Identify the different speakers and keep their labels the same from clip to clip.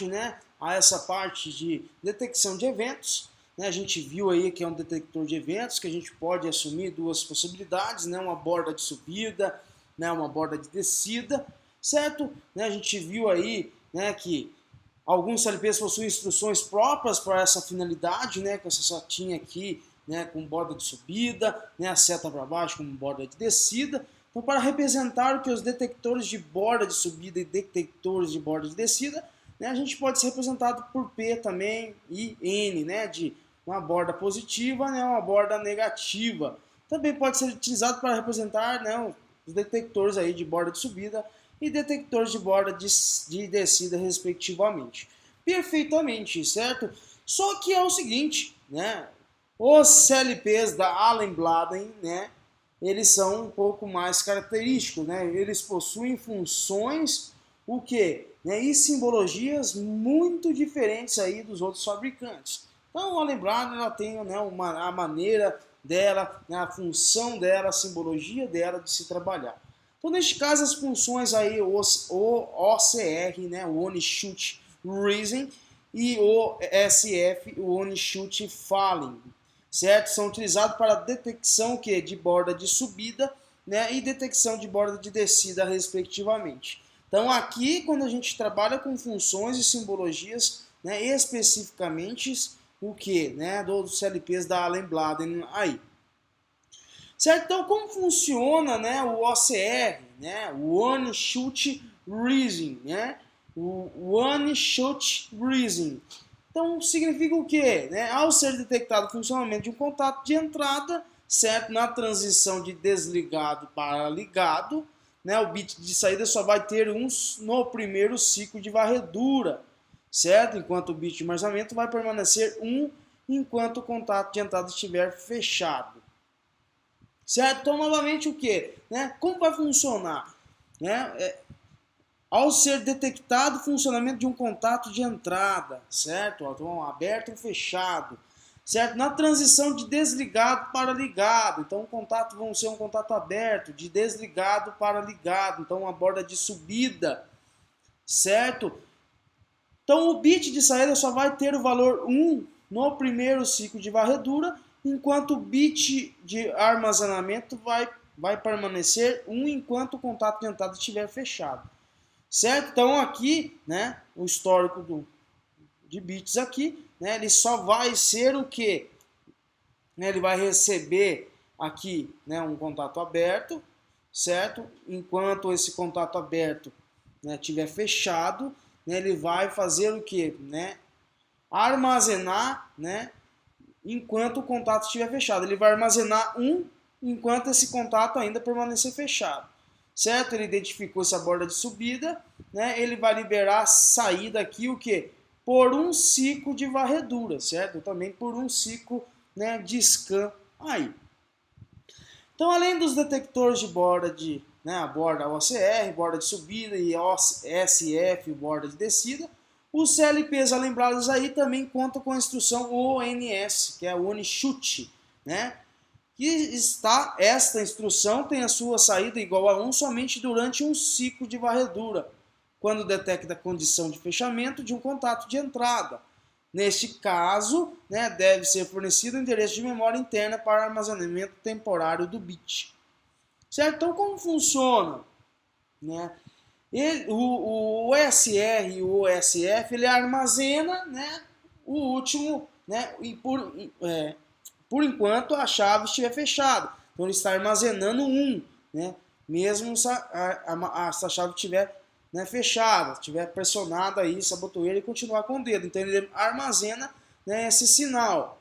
Speaker 1: né, a essa parte de detecção de eventos. Né? A gente viu aí que é um detector de eventos, que a gente pode assumir duas possibilidades, né? Uma borda de subida, né? Uma borda de descida, certo? Né? A gente viu aí, né, que alguns CLPs possuem instruções próprias para essa finalidade, né, que essa setinha aqui, né, com borda de subida, né, a seta para baixo com borda de descida. Então, para representar o que os detectores de borda de subida e detectores de borda de descida, né, a gente pode ser representado por P também e N, né, de uma borda positiva, né, uma borda negativa. Também pode ser utilizado para representar, né, os detectores aí de borda de subida e detectores de borda de descida, respectivamente. Perfeitamente, certo? Só que é o seguinte, né? Os CLPs da Allen Bladen, né? Eles são um pouco mais característicos, né? Eles possuem funções, o quê? Né? E simbologias muito diferentes aí dos outros fabricantes. Então, a Allen Bladen, ela tem, né, a maneira dela, né, a função dela, a simbologia dela de se trabalhar. Então, neste caso, as funções aí, o OCR, né, o Only Shoot Reason, e o SF, o Only Shoot Falling, certo? São utilizados para detecção que, de borda de subida, né, e detecção de borda de descida, respectivamente. Então, aqui, quando a gente trabalha com funções e simbologias, né, especificamente o que, né, dos CLPs da Allen Bladen aí. Certo? Então, como funciona, né, o OCR, né, o One Shot Reasoning, né, o One Shot Reasoning. Então, significa o quê? Né? Ao ser detectado o funcionamento de um contato de entrada, certo? Na transição de desligado para ligado, né, o bit de saída só vai ter um no primeiro ciclo de varredura, certo? Enquanto o bit de armazenamento vai permanecer um enquanto o contato de entrada estiver fechado. Certo? Então, novamente, o que? Né? Como vai funcionar? Né? Ao ser detectado o funcionamento de um contato de entrada, certo? Então, aberto ou fechado, certo? Na transição de desligado para ligado, então o contato vai ser um contato aberto, de desligado para ligado, então uma borda de subida, certo? Então o bit de saída só vai ter o valor 1 no primeiro ciclo de varredura, enquanto o bit de armazenamento vai permanecer 1 enquanto o contato de entrada estiver fechado. Certo? Então aqui, né, o histórico de bits aqui, né, ele só vai ser o que? Né, ele vai receber aqui, né, um contato aberto, certo? Enquanto esse contato aberto, né, estiver fechado, né, ele vai fazer o que? Né, armazenar, né, enquanto o contato estiver fechado. Ele vai armazenar um enquanto esse contato ainda permanecer fechado. Certo? Ele identificou essa borda de subida, né? Ele vai liberar a saída aqui, o que? Por um ciclo de varredura, certo? Também por um ciclo, né, de scan aí. Então, além dos detectores de borda de, né, a borda OCR, borda de subida e SF, borda de descida, os CLPs lembrados aí também contam com a instrução ONS, que é o One Shoot, né? Esta instrução tem a sua saída igual a 1 somente durante um ciclo de varredura, quando detecta a condição de fechamento de um contato de entrada. Neste caso, né, deve ser fornecido o endereço de memória interna para armazenamento temporário do bit. Certo? Então, como funciona? Né? O OSR e o OSF ele armazena, né, o último, né, e por enquanto a chave estiver fechada. Então ele está armazenando um, né, mesmo se essa chave estiver, né, fechada, estiver pressionada aí, essa botoeira e continuar com o dedo. Então ele armazena, né, esse sinal.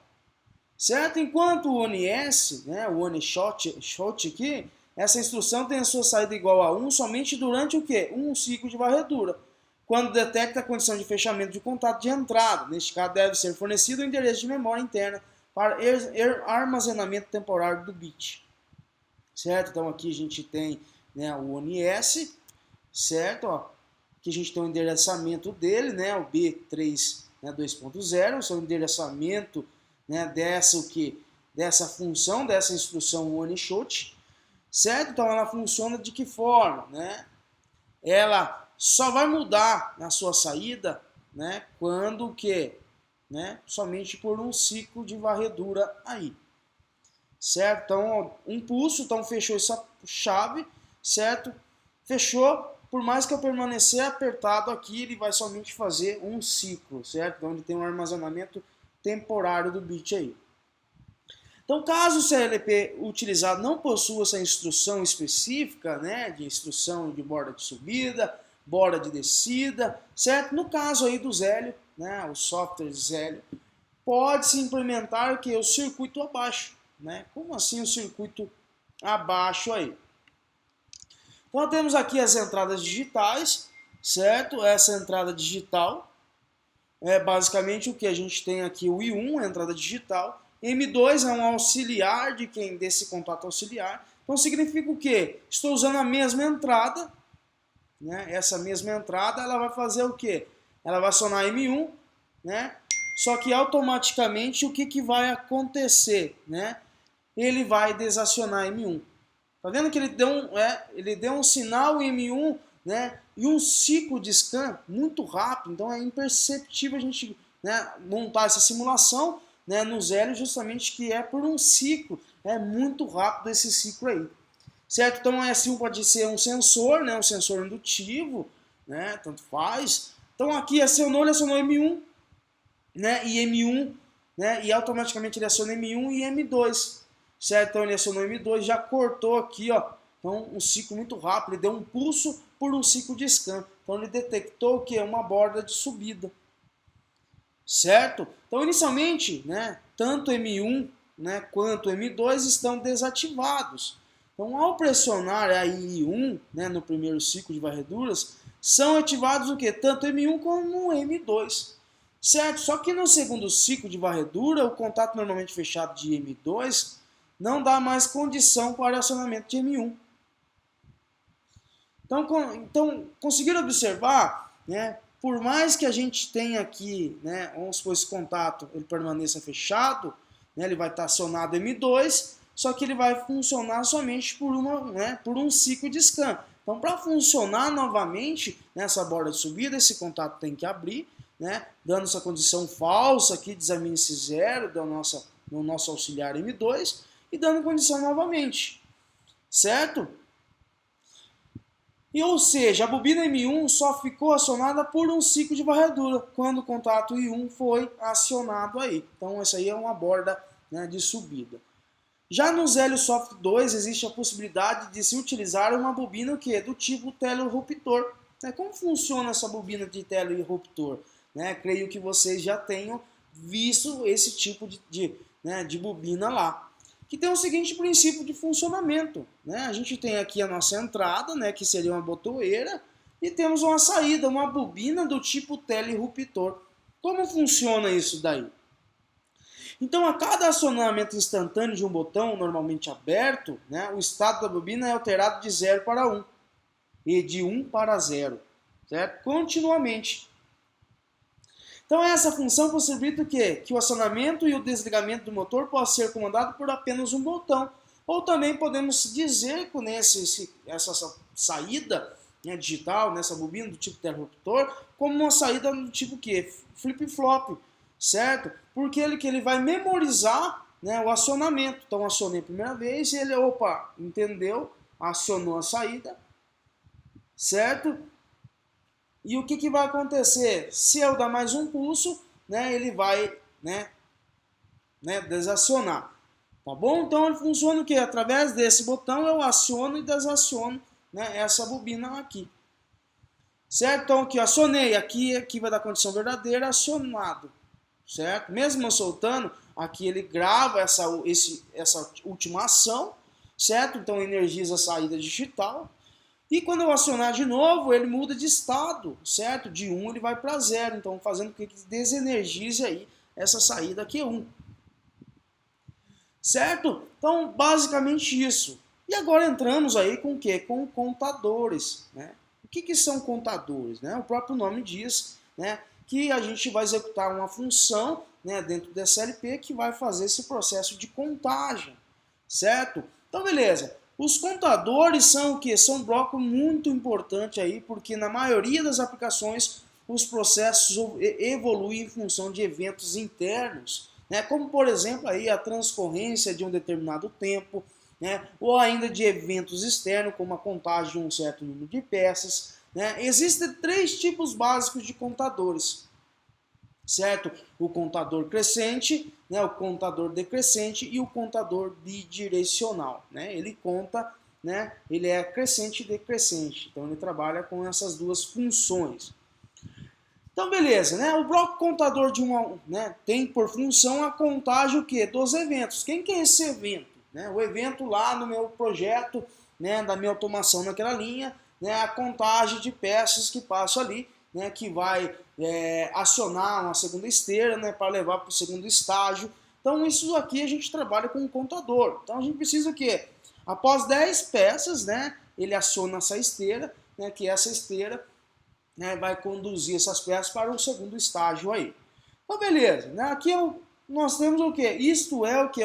Speaker 1: Certo? Enquanto o ONS, né, o OneShot aqui, essa instrução tem a sua saída igual a 1 somente durante o quê? Um ciclo de varredura. Quando detecta a condição de fechamento de contato de entrada. Neste caso, deve ser fornecido o endereço de memória interna para armazenamento temporário do bit. Certo? Então aqui a gente tem, né, o ONS, certo? Ó, aqui a gente tem o endereçamento dele, né, o B3, né, 2.0, o seu endereçamento, né, dessa função, dessa instrução OneShot, certo? Então ela funciona de que forma, né? Ela só vai mudar na sua saída né, quando o quê? Né, somente por um ciclo de varredura aí. Certo? Então, um pulso, então fechou essa chave, certo? Fechou, por mais que eu permanecer apertado aqui, ele vai somente fazer um ciclo, certo? Então ele tem um armazenamento temporário do bit aí. Então, caso o CLP utilizado não possua essa instrução específica, né, de instrução de borda de subida, borda de descida, certo? No caso aí do Zélio, né, o software Zélio, pode-se implementar o que? O circuito abaixo, né? Como assim o circuito abaixo aí? Então temos aqui as entradas digitais, certo? Essa entrada digital é basicamente o que a gente tem aqui, o I1, a entrada digital. M2 é um auxiliar desse contato auxiliar. Então significa o quê? Estou usando a mesma entrada, né? Essa mesma entrada, ela vai fazer o quê? Ela vai acionar M1, né? Só que automaticamente o que vai acontecer, né? Ele vai desacionar M1. Tá vendo que ele deu um sinal M1, né? E um ciclo de scan muito rápido, então é imperceptível a gente, né, montar essa simulação, né, no Zélio, justamente que é por um ciclo, é muito rápido esse ciclo aí, certo? Então assim pode ser um sensor, né, um sensor indutivo, né, tanto faz. Então aqui ele acionou M1, né, e M1, né, e automaticamente ele aciona M1 e M2, certo? Então ele acionou M2, já cortou aqui, ó, então um ciclo muito rápido, ele deu um pulso por um ciclo de scan, então ele detectou o que? Uma borda de subida, certo? Então inicialmente, né, tanto M1, né, quanto M2 estão desativados. Então ao pressionar a I1, né, no primeiro ciclo de varreduras, são ativados o que? Tanto M1 como M2. Certo? Só que no segundo ciclo de varredura, o contato normalmente fechado de M2 não dá mais condição para o acionamento de M1. Então conseguiram observar, né? Por mais que a gente tenha aqui, né, vamos supor, esse contato ele permaneça fechado, né, ele vai estar acionado M2, só que ele vai funcionar somente por um ciclo de scan. Então, para funcionar novamente nessa borda de subida, esse contato tem que abrir, né, dando essa condição falsa aqui, examine-se zero no nosso auxiliar M2 e dando condição novamente, certo? E, ou seja, a bobina M1 só ficou acionada por um ciclo de varredura, quando o contato I1 foi acionado aí. Então essa aí é uma borda, né, de subida. Já no Zélio Soft 2 existe a possibilidade de se utilizar uma bobina do tipo telorruptor. Como funciona essa bobina de telorruptor? Creio que vocês já tenham visto esse tipo de bobina lá, que tem o seguinte princípio de funcionamento. A gente tem aqui a nossa entrada, que seria uma botoeira, e temos uma saída, uma bobina do tipo telorruptor. Como funciona isso daí? Então, a cada acionamento instantâneo de um botão normalmente aberto, o estado da bobina é alterado de 0 para 1 e de 1 para 0, certo? Continuamente. Então essa função possibilita o quê? Que o acionamento e o desligamento do motor possa ser comandado por apenas um botão. Ou também podemos dizer que essa saída, digital, nessa bobina do tipo interruptor, como uma saída do tipo quê? Flip-flop, certo? Porque ele vai memorizar, o acionamento. Então acionei a primeira vez e ele, opa, entendeu, acionou a saída, certo? E o que vai acontecer? Se eu dar mais um pulso, ele vai desacionar. Tá bom? Então ele funciona o quê? Através desse botão eu aciono e desaciono, essa bobina aqui. Certo? Então aqui eu acionei, aqui vai dar condição verdadeira, acionado. Certo? Mesmo eu soltando, aqui ele grava essa última ação, certo? Então energiza a saída digital. E quando eu acionar de novo, ele muda de estado, certo? De 1 ele vai para 0, então fazendo com que desenergize aí essa saída Q1. Certo? Então, basicamente isso. E agora entramos aí com o quê? Com contadores. O que são contadores? O próprio nome diz, que a gente vai executar uma função, dentro da SLP que vai fazer esse processo de contagem. Certo? Então, beleza. Os contadores são o quê? São um bloco muito importante aí, porque na maioria das aplicações os processos evoluem em função de eventos internos, né? Como por exemplo aí a transcorrência de um determinado tempo, né? Ou ainda de eventos externos, como a contagem de um certo número de peças, né? Existem 3 tipos básicos de contadores, certo? O contador crescente, né? O contador decrescente e o contador bidirecional, né? Ele conta, né? Ele é crescente e decrescente, então ele trabalha com essas 2 funções. Então, beleza, né? O bloco contador de né, tem por função a contagem o quê? Dos eventos. Quem que é esse evento? Né? O evento lá no meu projeto, né, da minha automação naquela linha, né, a contagem de peças que passo ali, né, que vai acionar uma segunda esteira, né, para levar para o segundo estágio. Então, isso aqui a gente trabalha com um contador. Então, a gente precisa o quê? Após 10 peças, né, ele aciona essa esteira, né, que essa esteira, né, vai conduzir essas peças para o segundo estágio aí. Então, beleza, né? Aqui nós temos o que? Isto é o que?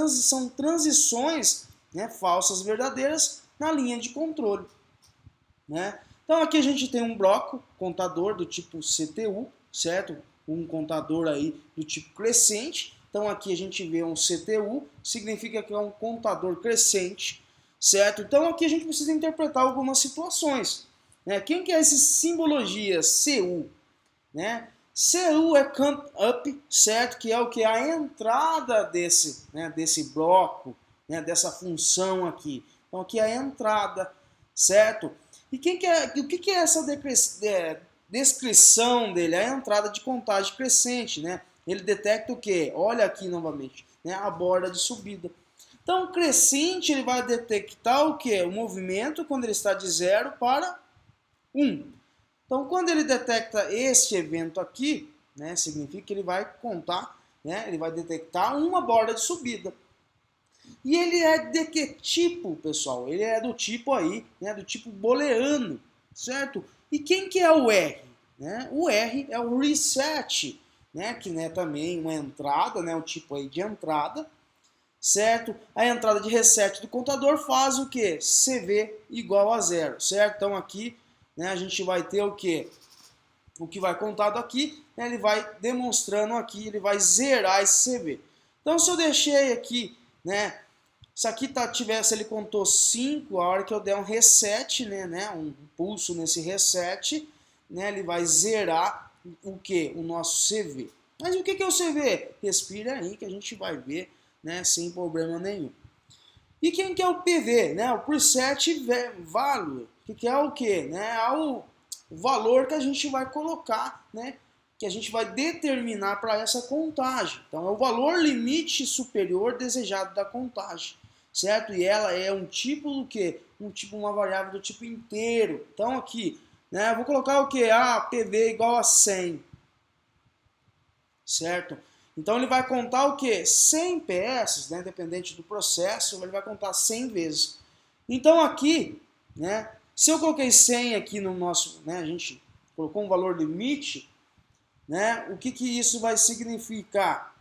Speaker 1: São transições, né, falsas verdadeiras na linha de controle, né? Então aqui a gente tem um bloco contador do tipo CTU, certo? Um contador aí do tipo crescente. Então aqui a gente vê um CTU, significa que é um contador crescente, certo? Então aqui a gente precisa interpretar algumas situações. Né? Quem que é essa simbologia CU? Né? CU é count up, certo? Que é o que? A entrada desse, né, desse bloco, né, dessa função aqui. Então aqui é a entrada, certo? E o que é essa descrição dele? É a entrada de contagem crescente, né? Ele detecta o quê? Olha aqui novamente, né, a borda de subida. Então o crescente ele vai detectar o quê? O movimento quando ele está de 0 para 1. Então, quando ele detecta este evento aqui, né, significa que ele vai contar, né, ele vai detectar uma borda de subida. E ele é de que tipo, pessoal? Ele é do tipo aí, né, do tipo booleano, certo? E quem que é o R? Né? O R é o reset, né, que é também uma entrada, né, o tipo aí de entrada, certo? A entrada de reset do contador faz o que? CV igual a 0, certo? Então aqui, né, a gente vai ter o que? O que vai contado aqui, né, ele vai demonstrando aqui, ele vai zerar esse CV. Então se eu deixei aqui, né, se aqui se ele contou 5, a hora que eu der um reset, né, um pulso nesse reset, né, ele vai zerar o que? O nosso CV. Mas o que é o CV? Respira aí que a gente vai ver, né, sem problema nenhum. E quem que é o PV? Né? O Preset Value, que é o quê? Né? É o valor que a gente vai colocar, né? Que a gente vai determinar para essa contagem. Então é o valor limite superior desejado da contagem, certo? E ela é um tipo do quê? Uma variável do tipo inteiro. Então aqui, né? Eu vou colocar o quê? PV igual a 100, certo? Então ele vai contar o quê? 100 PS, né, dependente do processo, ele vai contar 100 vezes. Então aqui, né, se eu coloquei 100 aqui no nosso, né, a gente colocou um valor limite, né, o que isso vai significar?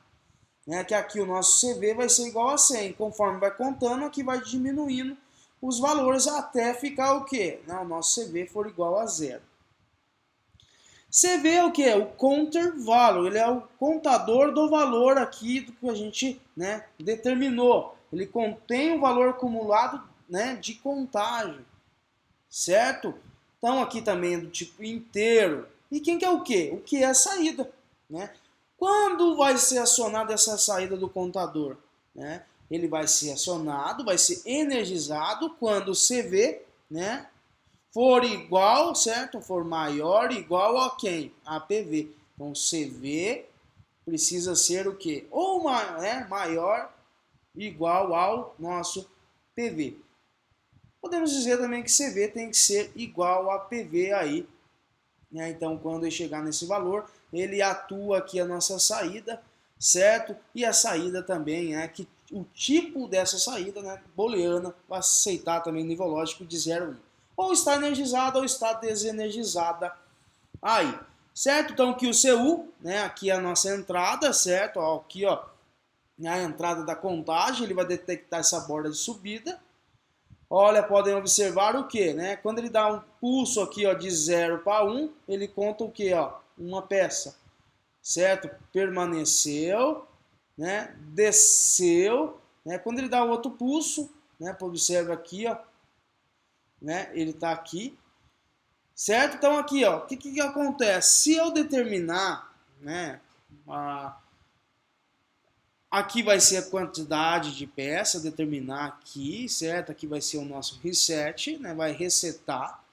Speaker 1: Né, que aqui o nosso CV vai ser igual a 100. Conforme vai contando, aqui vai diminuindo os valores até ficar o quê? Né, o nosso CV for igual a 0. CV é o que? O counter value, ele é o contador do valor aqui do que a gente, né, determinou. Ele contém o valor acumulado, né, de contagem, certo? Então aqui também é do tipo inteiro. E quem que é o que? O que é a saída, né? Quando vai ser acionada essa saída do contador? Né? Ele vai ser acionado, vai ser energizado quando o CV, né, for igual, certo? For maior, igual a quem? A PV. Então, CV precisa ser o quê? Ou maior, igual ao nosso PV. Podemos dizer também que CV tem que ser igual a PV aí. Né? Então, quando ele chegar nesse valor, ele atua aqui a nossa saída, certo? E a saída também é que o tipo dessa saída, né, booleana, vai aceitar também o nível lógico de 0 a 1. Ou está energizada ou está desenergizada aí, certo? Então aqui o CU, né, aqui é a nossa entrada, certo? Ó, aqui, ó, a entrada da contagem, ele vai detectar essa borda de subida, Olha, podem observar o que, né? Quando ele dá um pulso aqui, ó, de 0 para 1, ele conta o que, ó? Uma peça, certo? Permaneceu, né? Desceu, né? Quando ele dá um outro pulso, né? Observa aqui, ó, né? Ele está aqui, certo? Então aqui, ó, o que acontece? Se eu determinar, né? Aqui vai ser a quantidade de peça, determinar aqui, certo? Aqui vai ser o nosso reset, né? Vai resetar.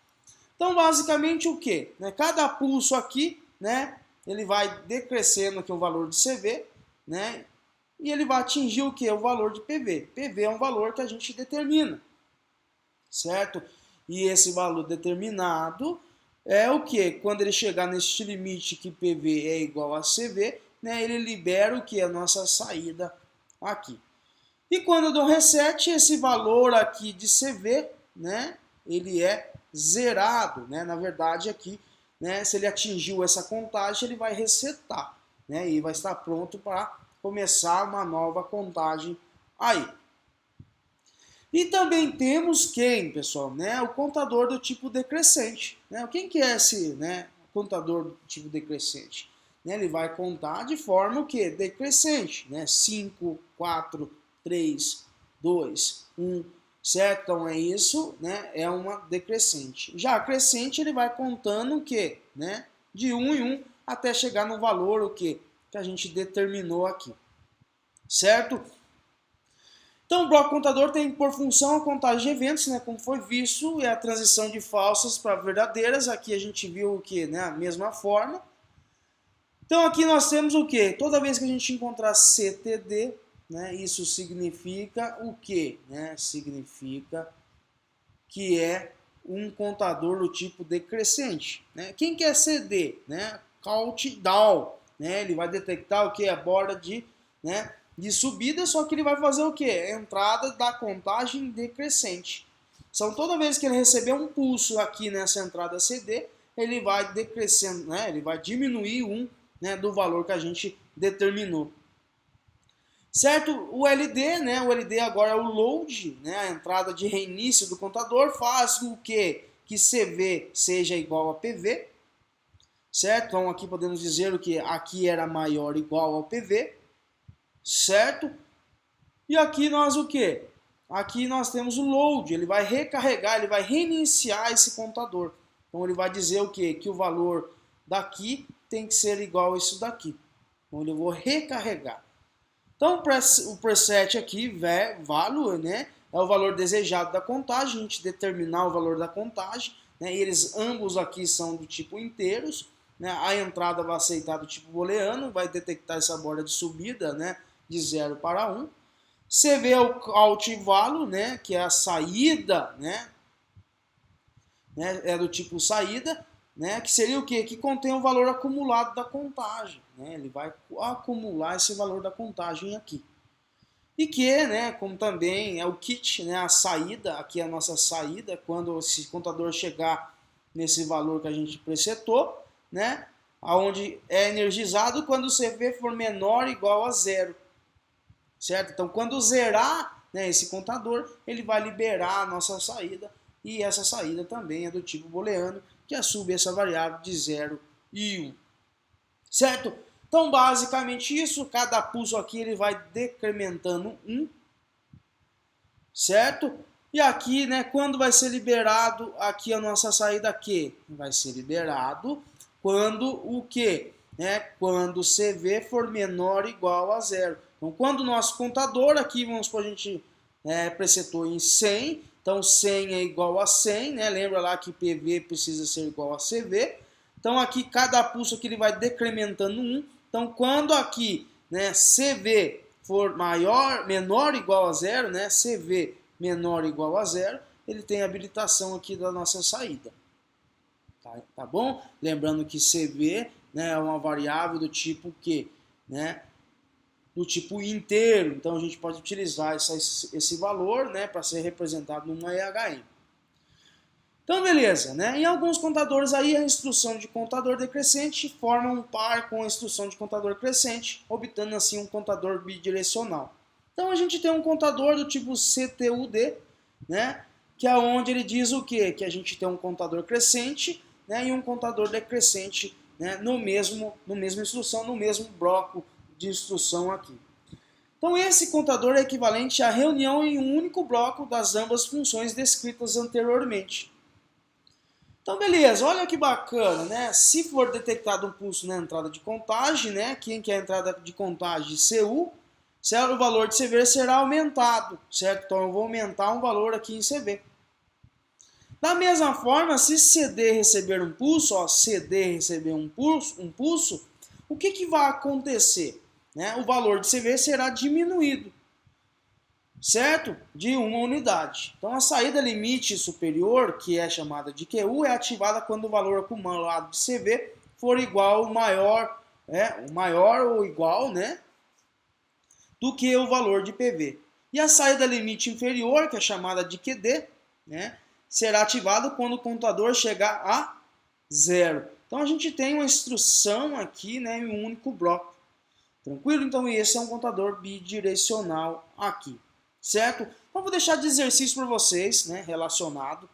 Speaker 1: Então, basicamente o que? Né? Cada pulso aqui, né? Ele vai decrescendo aqui o valor de CV, né? E ele vai atingir o que? O valor de PV. PV é um valor que a gente determina, certo? E esse valor determinado é o que? Quando ele chegar neste limite que PV é igual a CV, né, ele libera o que? A nossa saída aqui. E quando eu dou reset, esse valor aqui de CV, né, ele é zerado, né? Na verdade aqui, né, se ele atingiu essa contagem, ele vai resetar, né, e vai estar pronto para começar uma nova contagem aí. E também temos quem, pessoal, né, o contador do tipo decrescente, né? Quem que é esse, né, contador do tipo decrescente? Né, ele vai contar de forma o que? Decrescente, né? 5, 4, 3, 2, 1, certo? Então é isso, né? É uma decrescente. Já a crescente ele vai contando o que, né? De 1 em 1 até chegar no valor o que a gente determinou aqui, certo? Então o bloco contador tem por função a contagem de eventos, né? Como foi visto, é a transição de falsas para verdadeiras. Aqui a gente viu o que, né? A mesma forma. Então aqui nós temos o que? Toda vez que a gente encontrar CTD, né, isso significa o que? Né? Significa que é um contador do tipo decrescente. Né? Quem que é CD? Né? Countdown. Né? Ele vai detectar o que? A borda né, de subida, só que ele vai fazer o que? A entrada da contagem decrescente. Então toda vez que ele receber um pulso aqui nessa entrada CD, ele vai decrescendo, né? Ele vai diminuir né, do valor que a gente determinou. Certo? O LD, né? O LD agora é o load, né? A entrada de reinício do contador faz com que CV seja igual a PV, certo? Então aqui podemos dizer o que aqui era maior ou igual ao PV, certo? E aqui nós o que? Aqui nós temos o load, ele vai recarregar, ele vai reiniciar esse contador. Então ele vai dizer o que? Que o valor daqui tem que ser igual a isso daqui. Então eu vou recarregar. Então o preset aqui, value, né, é o valor desejado da contagem, a gente determinar o valor da contagem, né, e eles ambos aqui são do tipo inteiros, né, a entrada vai aceitar do tipo booleano, vai detectar essa borda de subida, né, de 0 para 1. CV é o out value, né, que é a saída, né, é do tipo saída, né, que seria o quê? Que contém o valor acumulado da contagem. Né, ele vai acumular esse valor da contagem aqui. E que, né, como também é o kit, né, a saída, aqui é a nossa saída, quando esse contador chegar nesse valor que a gente presetou, né, aonde é energizado quando o CV for menor ou igual a 0. Certo? Então, quando zerar, né, esse contador, ele vai liberar a nossa saída, e essa saída também é do tipo booleano, que assume essa variável de 0 e 1. Certo? Então, basicamente isso, cada pulso aqui ele vai decrementando 1, certo? E aqui, né, quando vai ser liberado aqui a nossa saída aqui? Vai ser liberado quando o quê? Né, quando o CV for menor ou igual a 0. Então, quando o nosso contador aqui, vamos supor, a gente presetou em 100, então 100 é igual a 100, né? Lembra lá que PV precisa ser igual a CV. Então aqui cada pulso aqui ele vai decrementando 1. Então quando aqui, né, CV for menor ou igual a 0, né, CV menor ou igual a 0, ele tem a habilitação aqui da nossa saída. Tá bom? Lembrando que CV, né, é uma variável do tipo que, né, do tipo inteiro. Então a gente pode utilizar esse valor, né, para ser representado numa EHM. Então beleza, né? Em alguns contadores aí a instrução de contador decrescente forma um par com a instrução de contador crescente, obtendo assim um contador bidirecional. Então a gente tem um contador do tipo CTUD, né? que é onde ele diz o quê? Que a gente tem um contador crescente, né, e um contador decrescente, né, no mesma instrução, no mesmo bloco de instrução aqui. Então esse contador é equivalente à reunião em um único bloco das ambas funções descritas anteriormente. Então beleza, olha que bacana, né? Se for detectado um pulso na entrada de contagem, né? Quem que é a entrada de contagem? CU, certo? O valor de CV será aumentado, certo? Então eu vou aumentar um valor aqui em CV. Da mesma forma, se CD receber um pulso, ó, CD receber um pulso, o que vai acontecer? Né? O valor de CV será diminuído, certo? De uma unidade. Então a saída limite superior, que é chamada de QU, é ativada quando o valor acumulado de CV for igual, maior ou igual, né, do que o valor de PV. E a saída limite inferior, que é chamada de QD, né, será ativada quando o contador chegar a 0. Então a gente tem uma instrução aqui, né, em um único bloco. Tranquilo? Então esse é um contador bidirecional aqui, certo? Então vou deixar de exercício para vocês, né, relacionado,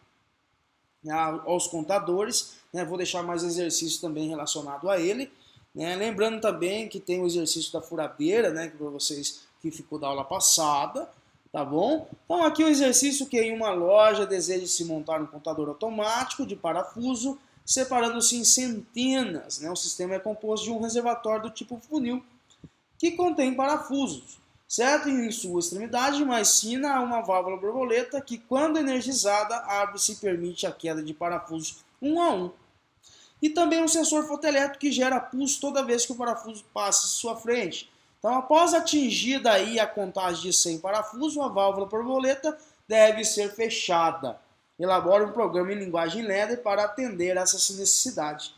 Speaker 1: né, aos contadores, né, vou deixar mais exercício também relacionado a ele, né, lembrando também que tem o exercício da furadeira, né, que para vocês que ficou da aula passada, tá bom? Então aqui o exercício que em uma loja deseja-se montar um contador automático de parafuso, separando-se em centenas, né? O sistema é composto de um reservatório do tipo funil, que contém parafusos, certo? E em sua extremidade mais fina há uma válvula borboleta que, quando energizada, abre-se e permite a queda de parafusos um a um. E também um sensor fotoelétrico que gera pulso toda vez que o parafuso passa à sua frente. Então, após atingida aí a contagem de 100 parafusos, a válvula borboleta deve ser fechada. Elabore um programa em linguagem LED para atender a essa necessidade.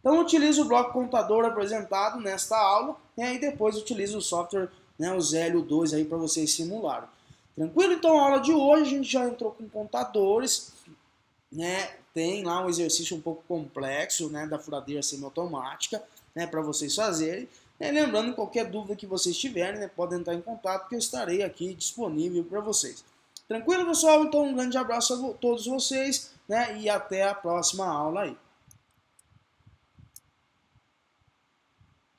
Speaker 1: Então utilizo o bloco contador apresentado nesta aula, né, e depois utilizo o software, né, o Zélio 2 aí para vocês simularem. Tranquilo? Então a aula de hoje a gente já entrou com contadores, né, tem lá um exercício um pouco complexo, né, da furadeira semiautomática, né, para vocês fazerem. Lembrando, qualquer dúvida que vocês tiverem, né, podem entrar em contato que eu estarei aqui disponível para vocês. Tranquilo, pessoal? Então um grande abraço a todos vocês, né, e até a próxima aula aí.